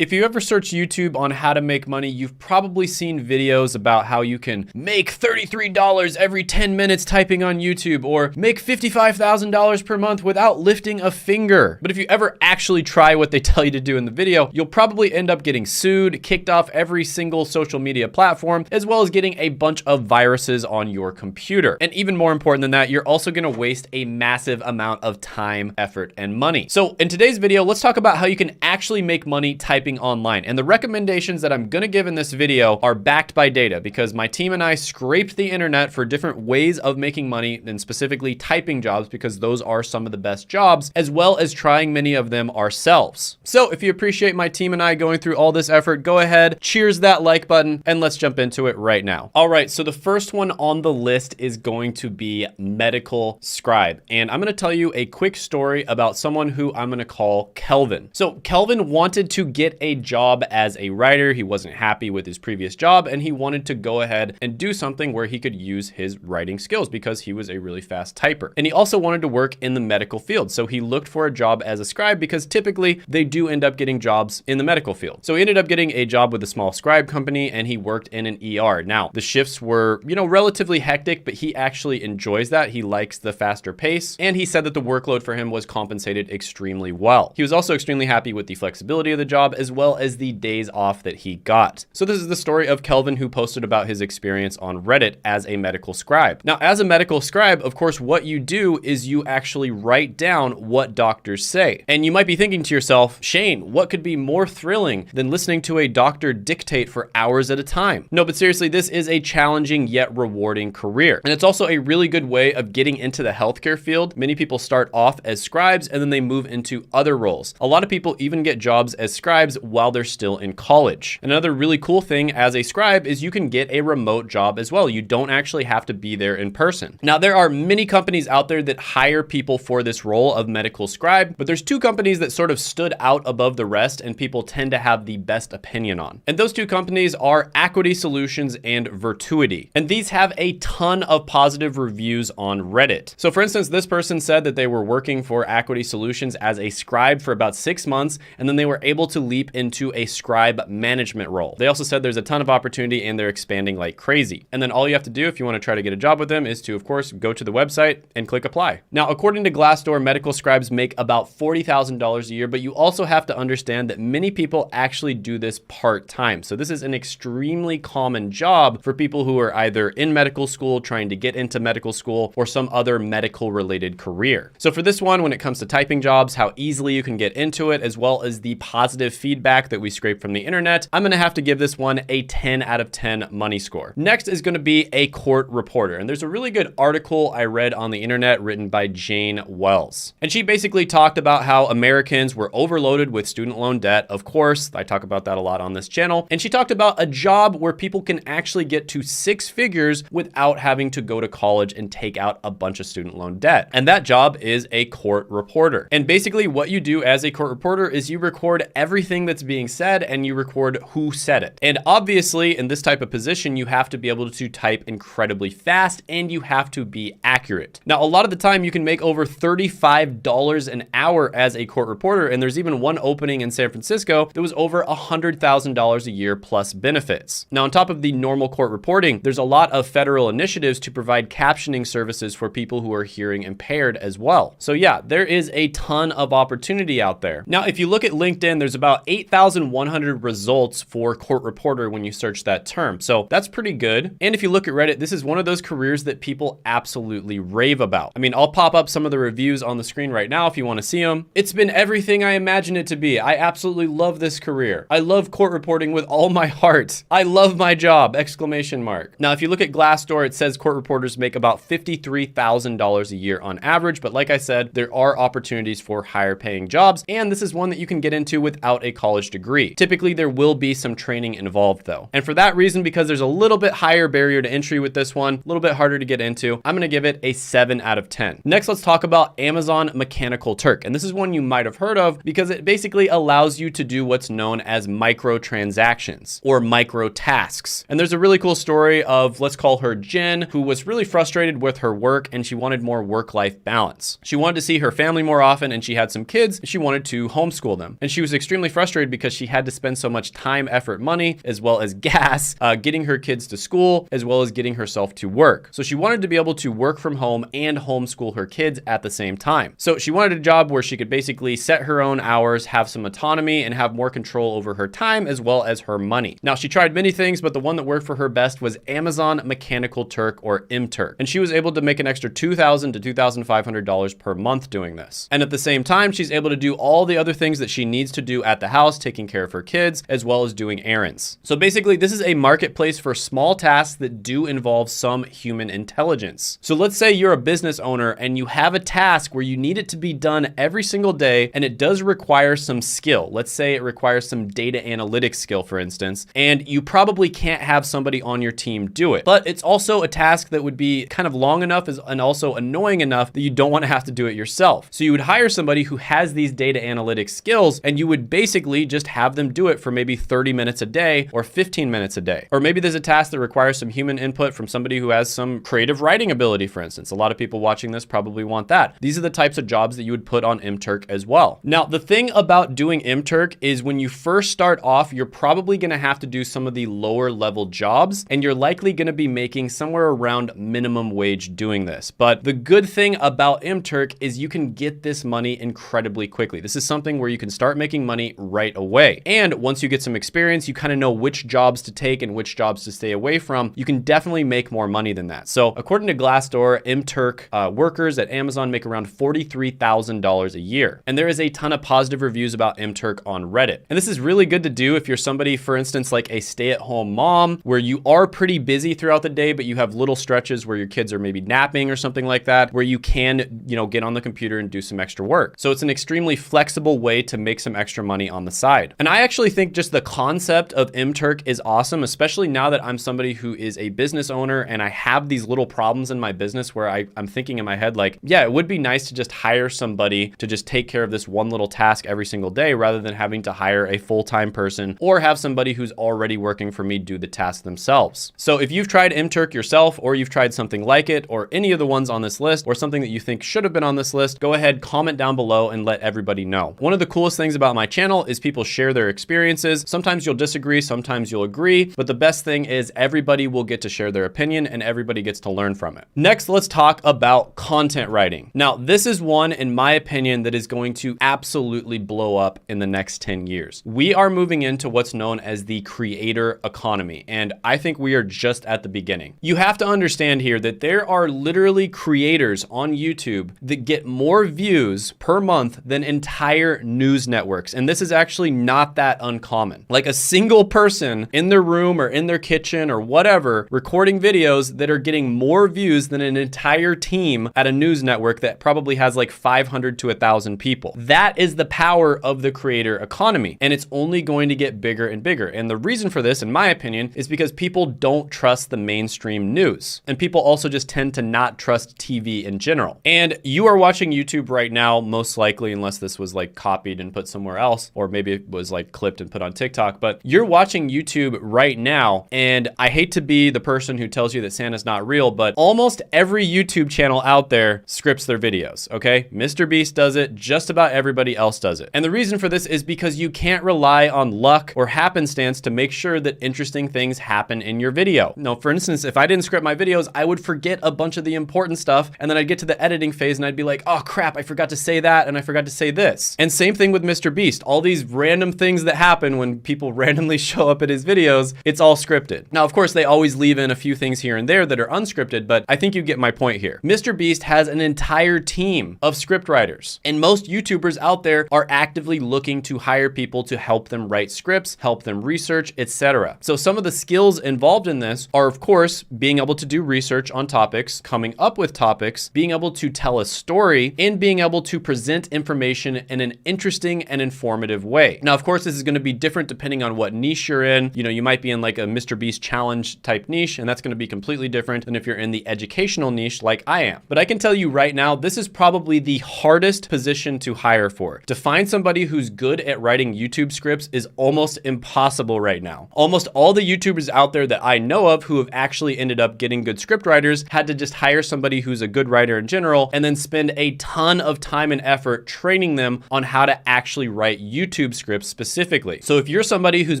If you ever search YouTube on how to make money, you've probably seen videos about how you can make $33 every 10 minutes typing on YouTube, or make $55,000 per month without lifting a finger. But if you ever actually try what they tell you to do in the video, you'll probably end up getting sued, kicked off every single social media platform, as well as getting a bunch of viruses on your computer. And even more important than that, you're also gonna waste a massive amount of time, effort, and money. So in today's video, let's talk about how you can actually make money typing online. And the recommendations that I'm gonna give in this video are backed by data, because my team and I scraped the internet for different ways of making money, and specifically typing jobs, because those are some of the best jobs, as well as trying many of them ourselves. So if you appreciate my team and I going through all this effort, go ahead, cheers that like button, and let's jump into it right now. All right, so the first one on the list is going to be medical scribe. And I'm gonna tell you a quick story about someone who I'm gonna call Kelvin. So Kelvin wanted to get a job as a writer. He wasn't happy with his previous job, and he wanted to go ahead and do something where he could use his writing skills because he was a really fast typer. And he also wanted to work in the medical field. So he looked for a job as a scribe, because typically they do end up getting jobs in the medical field. So he ended up getting a job with a small scribe company, and he worked in an ER. Now, the shifts were, relatively hectic, but he actually enjoys that. He likes the faster pace, and he said that the workload for him was compensated extremely well. He was also extremely happy with the flexibility of the job, as well as the days off that he got. So this is the story of Kelvin, who posted about his experience on Reddit as a medical scribe. Now, as a medical scribe, of course, what you do is you actually write down what doctors say. And you might be thinking to yourself, Shane, what could be more thrilling than listening to a doctor dictate for hours at a time? No, but seriously, this is a challenging yet rewarding career. And it's also a really good way of getting into the healthcare field. Many people start off as scribes and then they move into other roles. A lot of people even get jobs as scribes while they're still in college. Another really cool thing as a scribe is you can get a remote job as well. You don't actually have to be there in person. Now, there are many companies out there that hire people for this role of medical scribe, but there's two companies that sort of stood out above the rest and people tend to have the best opinion on. And those two companies are Acuity Solutions and Virtuity. And these have a ton of positive reviews on Reddit. So for instance, this person said that they were working for Acuity Solutions as a scribe for about 6 months, and then they were able to leap into a scribe management role. They also said there's a ton of opportunity and they're expanding like crazy. And then all you have to do if you want to try to get a job with them is to, of course, go to the website and click apply. Now, according to Glassdoor, medical scribes make about $40,000 a year, but you also have to understand that many people actually do this part-time. So this is an extremely common job for people who are either in medical school, trying to get into medical school, or some other medical related career. So for this one, when it comes to typing jobs, how easily you can get into it, as well as the positive feedback that we scraped from the internet, I'm gonna have to give this one a 10 out of 10 money score. Next is gonna be a court reporter. And there's a really good article I read on the internet written by Jane Wells. And she basically talked about how Americans were overloaded with student loan debt. Of course, I talk about that a lot on this channel. And she talked about a job where people can actually get to 6 figures without having to go to college and take out a bunch of student loan debt. And that job is a court reporter. And basically what you do as a court reporter is you record everything that's being said and you record who said it. And obviously in this type of position, you have to be able to type incredibly fast and you have to be accurate. Now, a lot of the time you can make over $35 an hour as a court reporter. And there's even one opening in San Francisco that was over $100,000 a year plus benefits. Now, on top of the normal court reporting, there's a lot of federal initiatives to provide captioning services for people who are hearing impaired as well. So yeah, there is a ton of opportunity out there. Now, if you look at LinkedIn, there's about 8,100 results for court reporter when you search that term. So that's pretty good. And if you look at Reddit, this is one of those careers that people absolutely rave about. I mean, I'll pop up some of the reviews on the screen right now if you want to see them. It's been everything I imagined it to be. I absolutely love this career. I love court reporting with all my heart. I love my job, exclamation mark. Now, if you look at Glassdoor, it says court reporters make about $53,000 a year on average. But like I said, there are opportunities for higher paying jobs. And this is one that you can get into without a college degree. Typically, there will be some training involved though. And for that reason, because there's a little bit higher barrier to entry with this one, a little bit harder to get into, I'm gonna give it a 7 out of 10. Next, let's talk about Amazon Mechanical Turk. And this is one you might have heard of because it basically allows you to do what's known as microtransactions or micro tasks. And there's a really cool story of, let's call her Jen, who was really frustrated with her work and she wanted more work-life balance. She wanted to see her family more often and she had some kids. She wanted to homeschool them. And she was extremely frustrated frustrated because she had to spend so much time, effort, money, as well as gas, getting her kids to school, as well as getting herself to work. So she wanted to be able to work from home and homeschool her kids at the same time. So she wanted a job where she could basically set her own hours, have some autonomy, and have more control over her time as well as her money. Now, she tried many things, but the one that worked for her best was Amazon Mechanical Turk, or MTurk. And she was able to make an extra $2,000 to $2,500 per month doing this. And at the same time, she's able to do all the other things that she needs to do at the house, taking care of her kids, as well as doing errands. So basically, this is a marketplace for small tasks that do involve some human intelligence. So let's say you're a business owner and you have a task where you need it to be done every single day, and it does require some skill. Let's say it requires some data analytics skill, for instance, and you probably can't have somebody on your team do it. But it's also a task that would be kind of long enough and also annoying enough that you don't want to have to do it yourself. So you would hire somebody who has these data analytics skills, and you would basically just have them do it for maybe 30 minutes a day or 15 minutes a day. Or maybe there's a task that requires some human input from somebody who has some creative writing ability, for instance. A lot of people watching this probably want that. These are the types of jobs that you would put on MTurk as well. Now, the thing about doing MTurk is when you first start off, you're probably going to have to do some of the lower level jobs, and you're likely going to be making somewhere around minimum wage doing this. But the good thing about MTurk is you can get this money incredibly quickly. This is something where you can start making money right away. And once you get some experience, you kind of know which jobs to take and which jobs to stay away from. You can definitely make more money than that. So according to Glassdoor, MTurk workers at Amazon make around $43,000 a year. And there is a ton of positive reviews about MTurk on Reddit. And this is really good to do if you're somebody, for instance, like a stay-at-home mom, where you are pretty busy throughout the day, but you have little stretches where your kids are maybe napping or something like that, where you can, get on the computer and do some extra work. So it's an extremely flexible way to make some extra money on the side. And I actually think just the concept of MTurk is awesome, especially now that I'm somebody who is a business owner and I have these little problems in my business where I'm thinking in my head, like, yeah, it would be nice to just hire somebody to just take care of this one little task every single day rather than having to hire a full-time person or have somebody who's already working for me do the task themselves. So if you've tried MTurk yourself, or you've tried something like it, or any of the ones on this list, or something that you think should have been on this list, go ahead, comment down below and let everybody know. One of the coolest things about my channel is people share their experiences. Sometimes you'll disagree, sometimes you'll agree, but the best thing is everybody will get to share their opinion and everybody gets to learn from it. Next, let's talk about content writing. Now, this is one, in my opinion, that is going to absolutely blow up in the next 10 years. We are moving into what's known as the creator economy, and I think we are just at the beginning. You have to understand here that there are literally creators on YouTube that get more views per month than entire news networks, and this is actually not that uncommon. Like a single person in their room or in their kitchen or whatever recording videos that are getting more views than an entire team at a news network that probably has like 500 to 1,000 people. That is the power of the creator economy, and it's only going to get bigger and bigger. And the reason for this, in my opinion, is because people don't trust the mainstream news, and people also just tend to not trust TV in general. And you are watching YouTube right now, most likely, unless this was like copied and put somewhere else, or maybe it was like clipped and put on TikTok, but you're watching YouTube right now, and I hate to be the person who tells you that Santa's not real, but almost every YouTube channel out there scripts their videos, okay? Mr. Beast does it, just about everybody else does it. And the reason for this is because you can't rely on luck or happenstance to make sure that interesting things happen in your video. No, for instance, if I didn't script my videos, I would forget a bunch of the important stuff, and then I'd get to the editing phase and I'd be like, oh crap, I forgot to say that, and I forgot to say this. And same thing with Mr. Beast. All these random things that happen when people randomly show up at his videos, it's all scripted. Now, of course, they always leave in a few things here and there that are unscripted, but I think you get my point here. Mr. Beast has an entire team of script writers, and most YouTubers out there are actively looking to hire people to help them write scripts, help them research, etc. So some of the skills involved in this are, of course, being able to do research on topics, coming up with topics, being able to tell a story, and being able to present information in an interesting and informative way. Now, of course, this is going to be different depending on what niche you're in. You might be in like a Mr. Beast challenge type niche, and that's going to be completely different than if you're in the educational niche like I am. But I can tell you right now, this is probably the hardest position to hire for. To find somebody who's good at writing YouTube scripts is almost impossible right now. Almost all the YouTubers out there that I know of who have actually ended up getting good script writers had to just hire somebody who's a good writer in general and then spend a ton of time and effort training them on how to actually write YouTube YouTube scripts specifically. So if you're somebody who's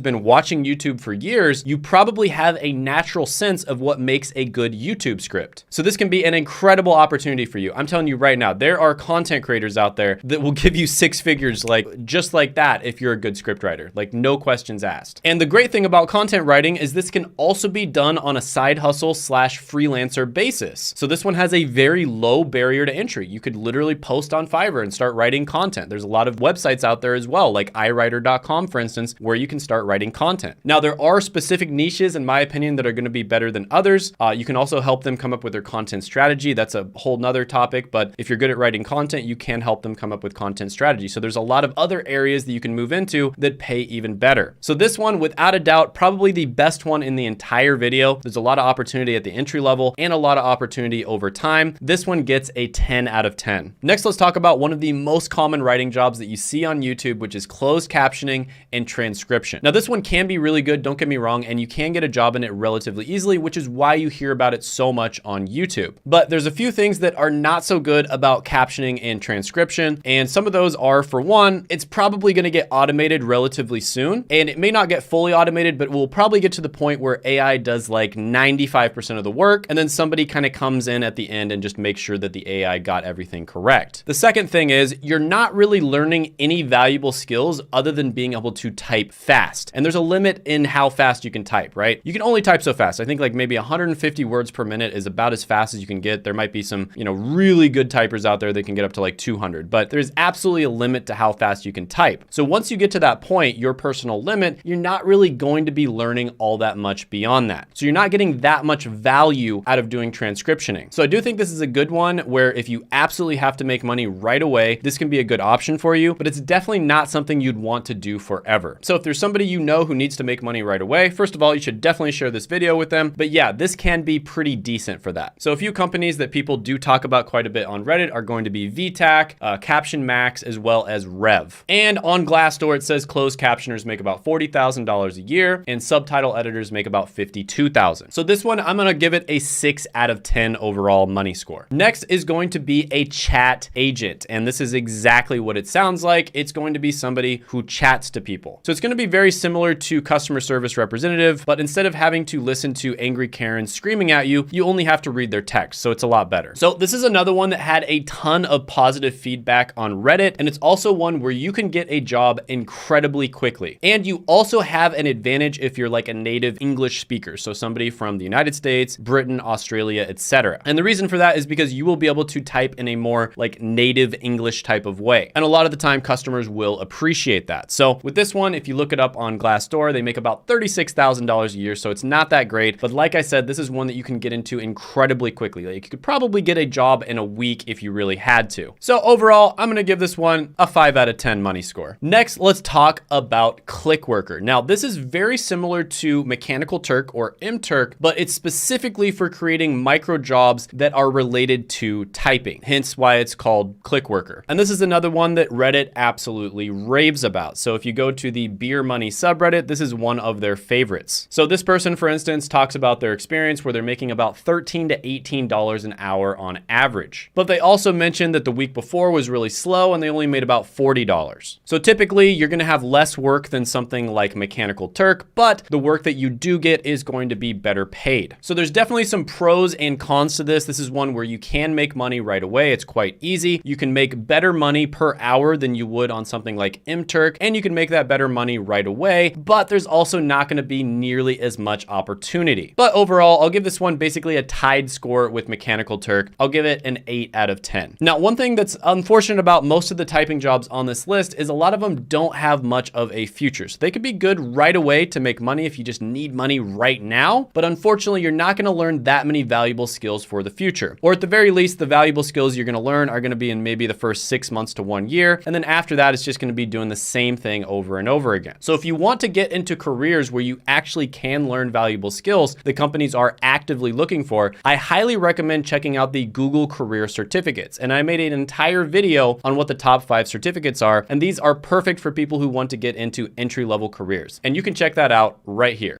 been watching YouTube for years, you probably have a natural sense of what makes a good YouTube script. So this can be an incredible opportunity for you. I'm telling you right now, there are content creators out there that will give you 6 figures just like that if you're a good script writer, like no questions asked. And the great thing about content writing is this can also be done on a side hustle / freelancer basis. So this one has a very low barrier to entry. You could literally post on Fiverr and start writing content. There's a lot of websites out there as well, like iWriter.com, for instance, where you can start writing content. Now, there are specific niches, in my opinion, that are going to be better than others. You can also help them come up with their content strategy. That's a whole nother topic, but if you're good at writing content, you can help them come up with content strategy. So there's a lot of other areas that you can move into that pay even better. So this one, without a doubt, probably the best one in the entire video. There's a lot of opportunity at the entry level and a lot of opportunity over time. This one gets a 10 out of 10. Next, let's talk about one of the most common writing jobs that you see on YouTube, which is closed captioning and transcription. Now, this one can be really good, don't get me wrong, and you can get a job in it relatively easily, which is why you hear about it so much on YouTube. But there's a few things that are not so good about captioning and transcription, and some of those are, for one, it's probably going to get automated relatively soon, and it may not get fully automated, but we'll probably get to the point where AI does like 95% of the work, and then somebody kind of comes in at the end and just makes sure that the AI got everything correct. The second thing is you're not really learning any valuable skills other than being able to type fast. And there's a limit in how fast you can type, right? You can only type so fast. I think like maybe 150 words per minute is about as fast as you can get. There might be some, really good typers out there that can get up to like 200, but there's absolutely a limit to how fast you can type. So once you get to that point, your personal limit, you're not really going to be learning all that much beyond that. So you're not getting that much value out of doing transcriptioning. So I do think this is a good one where if you absolutely have to make money right away, this can be a good option for you, but it's definitely not something you'd want to do forever. So if there's somebody you know who needs to make money right away, first of all, you should definitely share this video with them. But yeah, this can be pretty decent for that. So a few companies that people do talk about quite a bit on Reddit are going to be VTAC, Caption Max, as well as Rev. And on Glassdoor, it says closed captioners make about $40,000 a year and subtitle editors make about $52,000. So this one, I'm gonna give it a 6 out of 10 overall money score. Next is going to be a chat agent. And this is exactly what it sounds like. It's going to be somebody who chats to people. So it's going to be very similar to customer service representative, but instead of having to listen to angry Karens screaming at you, you only have to read their text. So it's a lot better. So this is another one that had a ton of positive feedback on Reddit. And it's also one where you can get a job incredibly quickly. And you also have an advantage if you're like a native English speaker. So somebody from the United States, Britain, Australia, etc. And the reason for that is because you will be able to type in a more like native English type of way. And a lot of the time customers will appreciate that. So with this one, if you look it up on Glassdoor, they make about $36,000 a year. So it's not that great. But like I said, this is one that you can get into incredibly quickly. Like you could probably get a job in a week if you really had to. So overall, I'm going to give this one a 5 out of 10 money score. Next, let's talk about ClickWorker. Now, this is very similar to Mechanical Turk or mTurk, but it's specifically for creating micro jobs that are related to typing, hence why it's called ClickWorker. And this is another one that Reddit absolutely raves about. So if you go to the Beer Money subreddit, this is one of their favorites. So this person, for instance, talks about their experience where they're making about $13 to $18 an hour on average. But they also mentioned that the week before was really slow and they only made about $40. So typically you're going to have less work than something like Mechanical Turk, but the work that you do get is going to be better paid. So there's definitely some pros and cons to this. This is one where you can make money right away. It's quite easy. You can make better money per hour than you would on something like mTurk, and you can make that better money right away, but there's also not going to be nearly as much opportunity. But overall, I'll give this one basically a tied score with Mechanical Turk. I'll give it an 8 out of 10. Now, one thing that's unfortunate about most of the typing jobs on this list is a lot of them don't have much of a future. So they could be good right away to make money if you just need money right now, but unfortunately, you're not going to learn that many valuable skills for the future. Or at the very least, the valuable skills you're going to learn are going to be in maybe the first 6 months to 1 year. And then after that, it's just going to be doing the same thing over and over again. So if you want to get into careers where you actually can learn valuable skills that companies are actively looking for, I highly recommend checking out the Google Career Certificates. And I made an entire video on what the top 5 certificates are. And these are perfect for people who want to get into entry-level careers. And you can check that out right here.